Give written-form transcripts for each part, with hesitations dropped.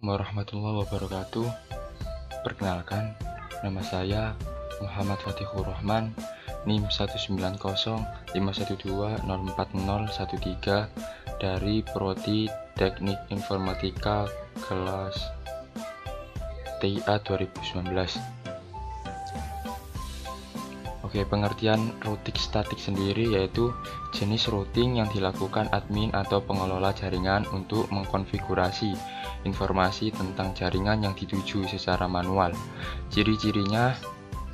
Warahmatullahi wabarakatuh. Perkenalkan, nama saya Muhammad Fatihur Rahman, NIM 19051204013 dari Prodi Teknik Informatika kelas TIA 2019. Oke, pengertian routing statik sendiri yaitu jenis routing yang dilakukan admin atau pengelola jaringan untuk mengkonfigurasi informasi tentang jaringan yang dituju secara manual. Ciri-cirinya,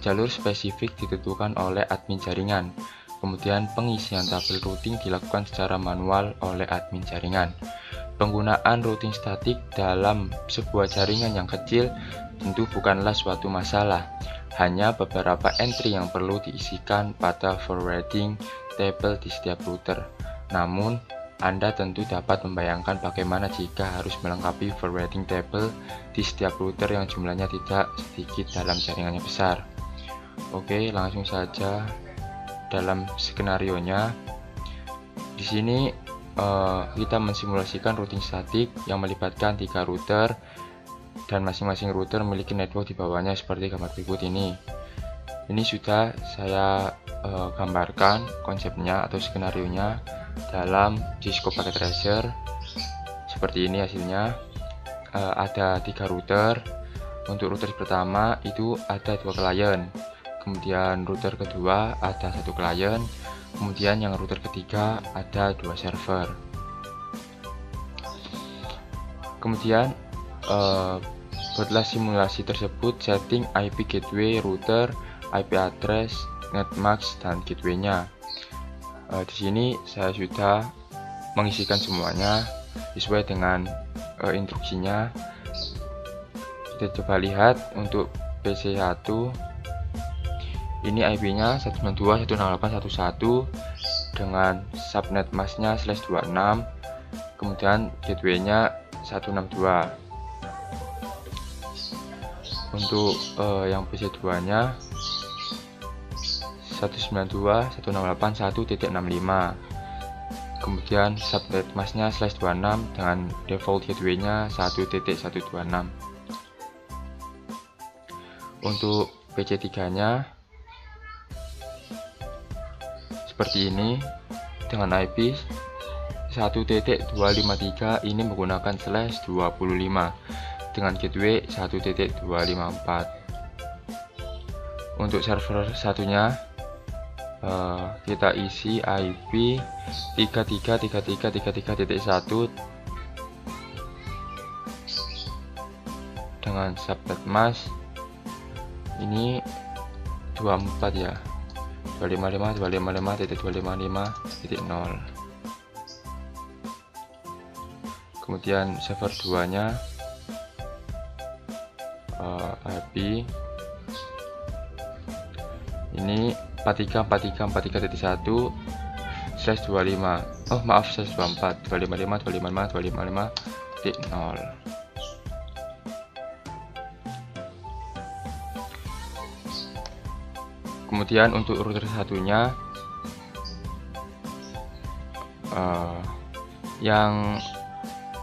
jalur spesifik ditentukan oleh admin jaringan. Kemudian pengisian tabel routing dilakukan secara manual oleh admin jaringan. Penggunaan routing statik dalam sebuah jaringan yang kecil tentu bukanlah suatu masalah. Hanya beberapa entry yang perlu diisikan pada forwarding table di setiap router. Namun, Anda tentu dapat membayangkan bagaimana jika harus melengkapi forwarding table di setiap router yang jumlahnya tidak sedikit dalam jaringannya besar. Oke, langsung saja dalam skenarionya. Di sini kita mensimulasikan routing statik yang melibatkan 3 router dan masing-masing router memiliki network di bawahnya seperti gambar berikut ini. Ini sudah saya gambarkan konsepnya atau skenarionya dalam Cisco Packet Tracer. Seperti ini hasilnya. Ada 3 router. Untuk router pertama itu ada 2 klien. Kemudian router kedua ada 1 klien. Kemudian yang router ketiga ada 2 server. Kemudian buatlah simulasi tersebut, setting IP gateway router, IP address, netmask, dan gateway-nya. Di sini saya sudah mengisikan semuanya sesuai dengan instruksinya. Kita coba lihat untuk PC1. Ini IP-nya 192.168.1.1 dengan subnet masknya /26. Kemudian gateway-nya 162. Untuk yang PC2 nya 192.168.1.65. Kemudian subnet masknya /26 dengan default gateway nya 1.126. Untuk PC3 nya seperti ini dengan IP 1.253. ini menggunakan /25 dengan gateway 1.254. Untuk server satunya kita isi IP 333333.1 dengan subnet mask ini 24 ya, 255.255.255.0. Kemudian server 2 nya IP ini 434343.1/25. Oh maaf, /24 255.255.255.0. Kemudian untuk router satunya yang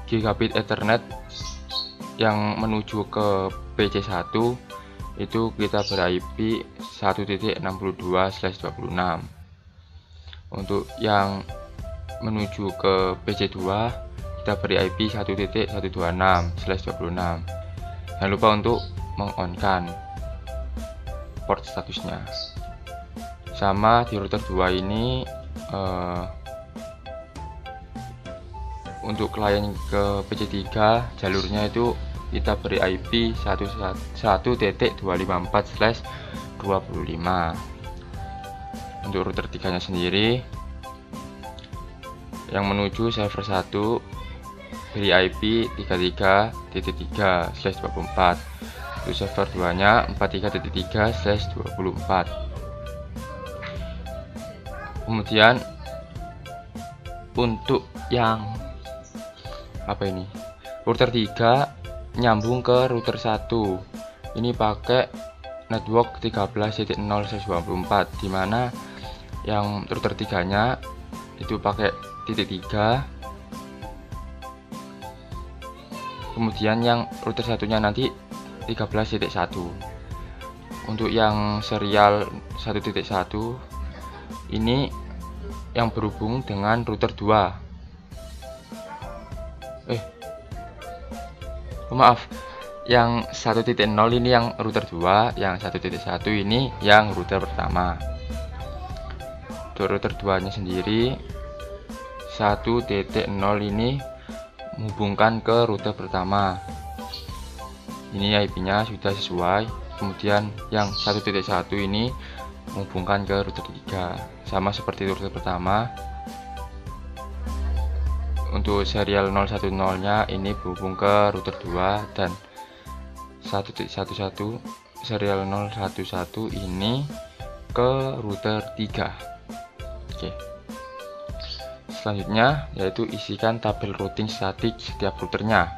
gigabit Ethernet yang menuju ke PC1 itu kita ber-IP 1.62/26. Untuk yang menuju ke PC2 kita beri IP 1.126/26. Jangan lupa untuk meng-on-kan port statusnya. Sama di router 2 ini untuk klien ke PC3 jalurnya itu kita beri IP 1.254/25. Untuk router 3 nya sendiri yang menuju server 1 beri IP 33.3/24. Untuk server 2 nya 43.3/24. Kemudian untuk yang router 3 nyambung ke router 1. Ini pakai network 13.0/24, dimana yang router 3 nya itu pakai titik 3 Kemudian yang router satunya nanti 13.1. Untuk yang serial 1.1 ini yang berhubung dengan router 2. Maaf, yang 1.0 ini yang router 2, yang 1.1 ini yang router pertama. Untuk router 2 nya sendiri 1.0 ini menghubungkan ke router pertama. Ini IP nya sudah sesuai. Kemudian yang 1.1 ini menghubungkan ke router 3, sama seperti router pertama. Untuk serial 010 nya ini berhubung ke router 2, dan 1.11 serial 011 ini ke router 3. Oke. Selanjutnya yaitu isikan tabel routing statik setiap routernya.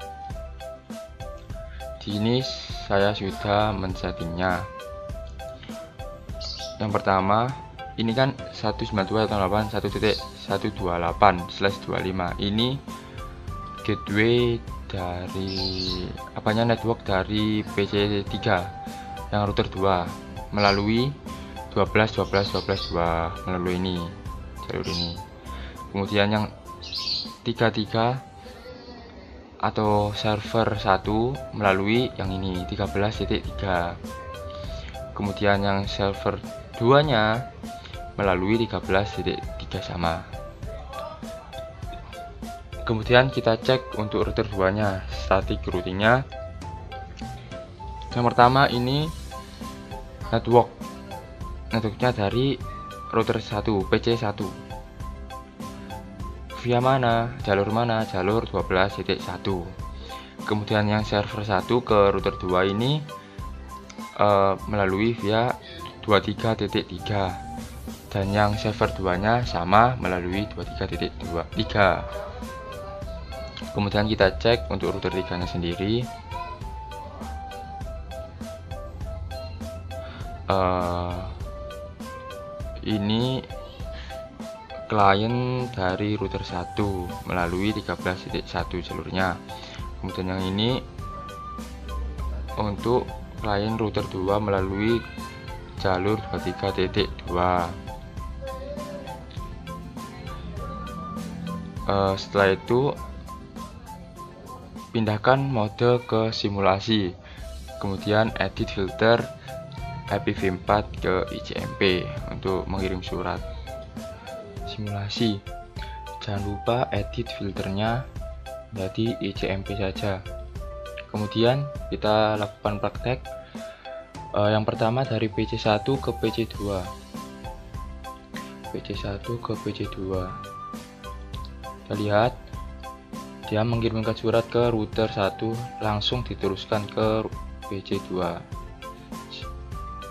Di sini saya sudah men-settingnya. Yang pertama, ini kan 192.168.128/25. Ini gateway dari network dari PC3 yang router 2 melalui 12 melalui ini, jalur ini. Kemudian yang 33 atau server 1 melalui yang ini 13.3. Kemudian yang server 2 nya melalui 13.3 sama. Kemudian kita cek untuk router 2 nya static routingnya. Yang pertama ini networknya dari router 1 PC1. Via mana? Jalur mana? Jalur 12.1. Kemudian yang server 1 ke router 2 ini melalui via 23.3, dan yang server 2 nya sama melalui 23.3. Kemudian kita cek untuk router 3 nya sendiri. Ini klien dari router 1 melalui 13.1 jalurnya. Kemudian yang ini untuk klien router 2 melalui jalur 23.2. Setelah itu pindahkan mode ke simulasi, kemudian edit filter IPv4 ke ICMP untuk mengirim surat simulasi. Jangan lupa edit filternya jadi ICMP saja. Kemudian kita lakukan praktek. Yang pertama dari PC1 ke PC2. PC1 ke PC2. Kita lihat dia mengirimkan surat ke router 1, langsung diteruskan ke PC2.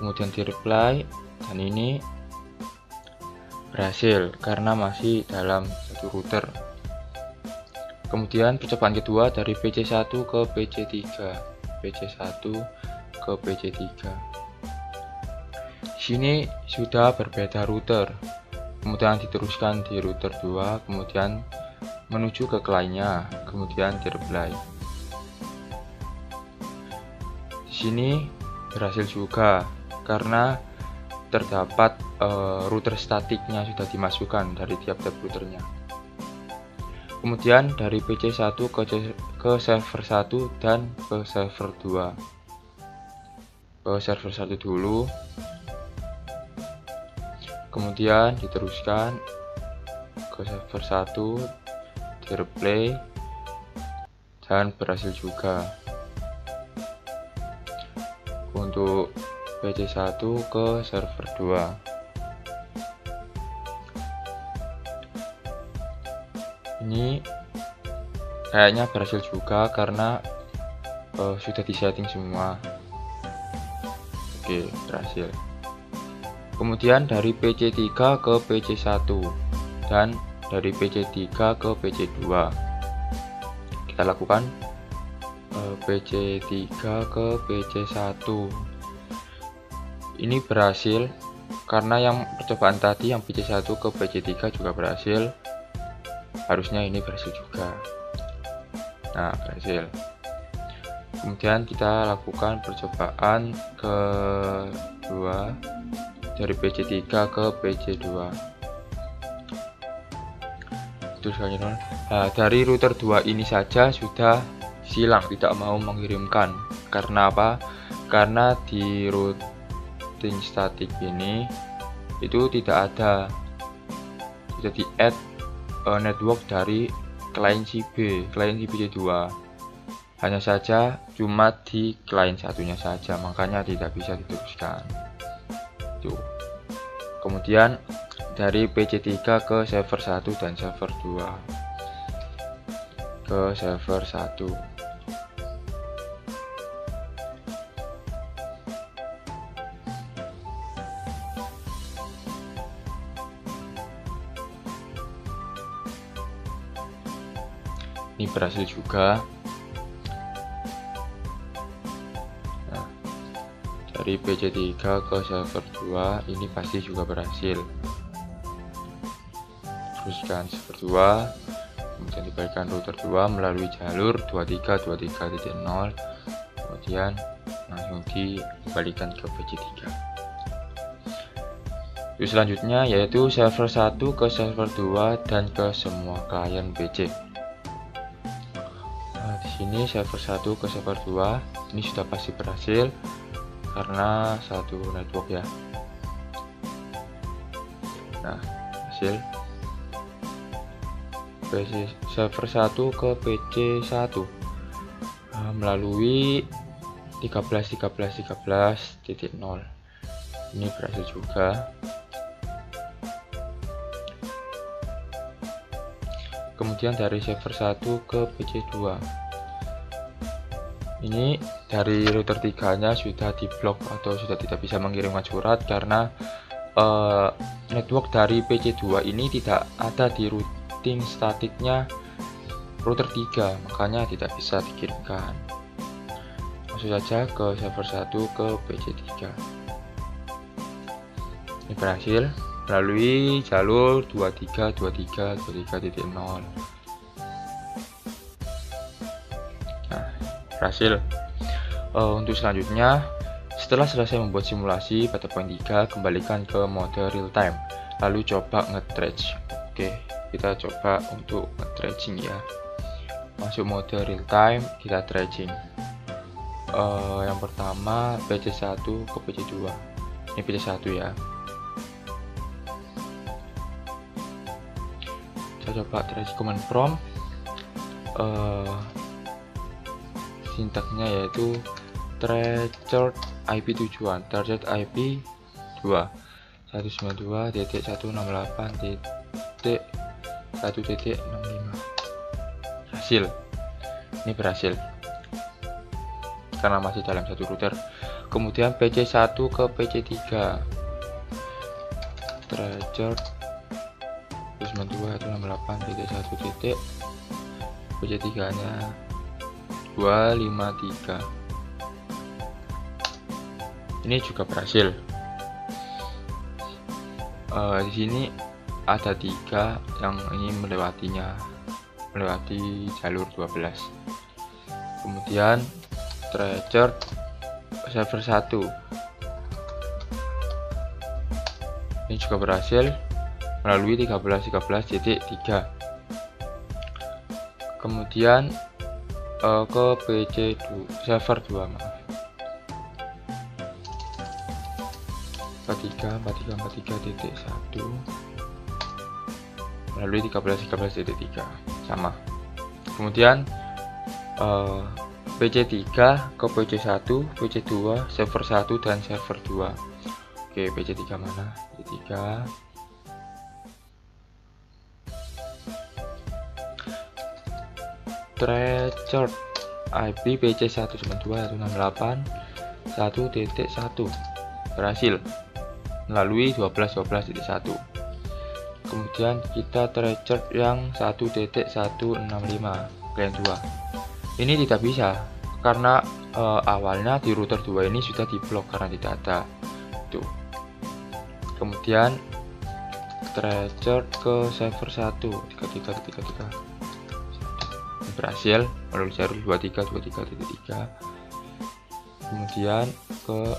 Kemudian di reply, dan ini berhasil karena masih dalam satu router. Kemudian percobaan kedua dari PC1 ke PC3. PC1 ke PC3. Sini sudah berbeda router. Kemudian diteruskan di router 2, kemudian menuju ke kliennya, kemudian di reply. Di sini berhasil juga karena terdapat router statiknya sudah dimasukkan dari tiap-tiap routernya. Kemudian dari PC1 ke server 1 dan ke server 2. Ke server 1 dulu, kemudian diteruskan ke server 1, di replay, dan berhasil juga. Untuk PC1 ke server 2. Ini kayaknya berhasil juga karena sudah disetting semua. Oke, berhasil. Kemudian dari PC3 ke PC1 dan dari PC3 ke PC2. Kita lakukan PC3 ke PC1. Ini berhasil karena yang percobaan tadi yang PC1 ke PC3 juga berhasil. Harusnya ini berhasil juga. Nah, berhasil. Kemudian kita lakukan percobaan kedua dari PC3 ke PC2. Itu sekali nol. Nah, dari router 2 ini saja sudah silang, tidak mau mengirimkan. Karena apa? Karena di routing statik ini itu tidak ada, tidak di add network dari klien si PC2. Hanya saja cuma di klien satunya saja, makanya tidak bisa diteruskan. Tuh. Kemudian dari PC3 ke server 1 dan server 2 ke server 1. Ini berhasil juga. Dari PC3 ke server 2 ini pasti juga berhasil. Teruskan server 2, kemudian dibagikan router 2 melalui jalur 23.23.0, kemudian langsung dikembalikan ke PC3. Terus selanjutnya yaitu server 1 ke server 2 dan ke semua klien PC. Nah, di sini server 1 ke server 2 ini sudah pasti berhasil karena satu network ya. Nah, hasil PC server 1 ke PC1 melalui 13.13.13.0 ini berhasil juga. Kemudian dari server 1 ke PC2 ini dari router 3 nya sudah diblok atau sudah tidak bisa mengirimkan surat karena network dari PC2 ini tidak ada di routing statiknya router 3, makanya tidak bisa dikirimkan. Langsung saja ke server 1 ke PC3. Ini berhasil melalui jalur 23.23.23.0. Berhasil. Untuk selanjutnya, setelah selesai membuat simulasi pada poin 3, kembalikan ke mode real time, lalu coba nge-dredge. Oke, kita coba untuk nge-dredging ya. Masuk mode real time, kita dredging. Yang pertama PC1 ke PC2. Ini PC1 ya. Kita coba dredge command prompt. Sintaknya yaitu threshold IP tujuan, target IP 2 192.168.1.65. Hasil. Ini berhasil karena masih dalam satu router. Kemudian PC1 ke PC3, threshold 192.168.1. PC3 nya 253. Ini juga berhasil. Di sini ada 3 yang ini melewati jalur 12. Kemudian threshold server 1 ini juga berhasil melalui 13.13.3. Kemudian ke PC2 server 2 maaf 43.1 melalui 13.13.3 sama. Kemudian PC3 ke PC1, PC2, server 1 dan server 2. Oke, PC3 mana? PC3 threshold IP PC1 192.168.1.1 berhasil melalui 12.12.1. Kemudian kita threshold yang 1.165 klien 2. Ini tidak bisa karena awalnya di router 2 ini sudah diblok karena tidak ada. Tuh. Kemudian threshold ke server 1 33.33 berhasil melalui jalur 23.23.3. kemudian ke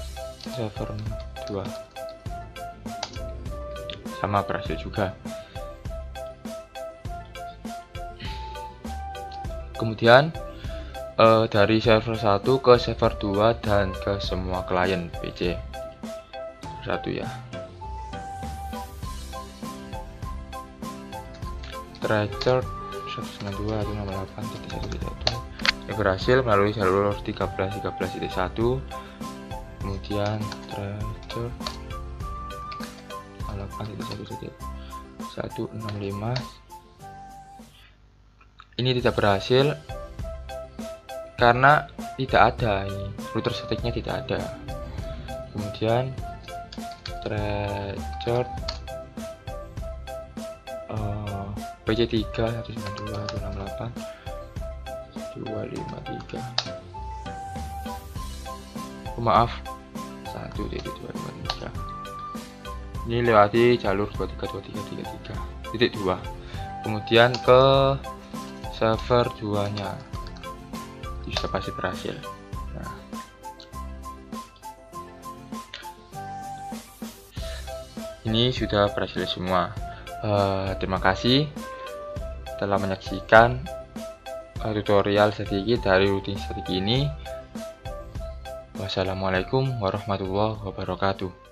server 2 sama berhasil juga. Kemudian dari server 1 ke server 2 dan ke semua klien PC 1 ya. Treasure 192.168.1.1 berhasil melalui jalur 13.13.1. Kemudian Treasure 8.1.165 ini tidak berhasil karena tidak ada, ini router statiknya tidak ada. Kemudian Treasure PC3 192.168.253 maaf 1.253 ini lewati jalur 23.23.3.2. kemudian ke server 2 nya bisa pasti berhasil. Nah, ini sudah berhasil semua. Terima kasih telah menyaksikan tutorial sedikit dari routing statik ini. Wassalamualaikum warahmatullahi wabarakatuh.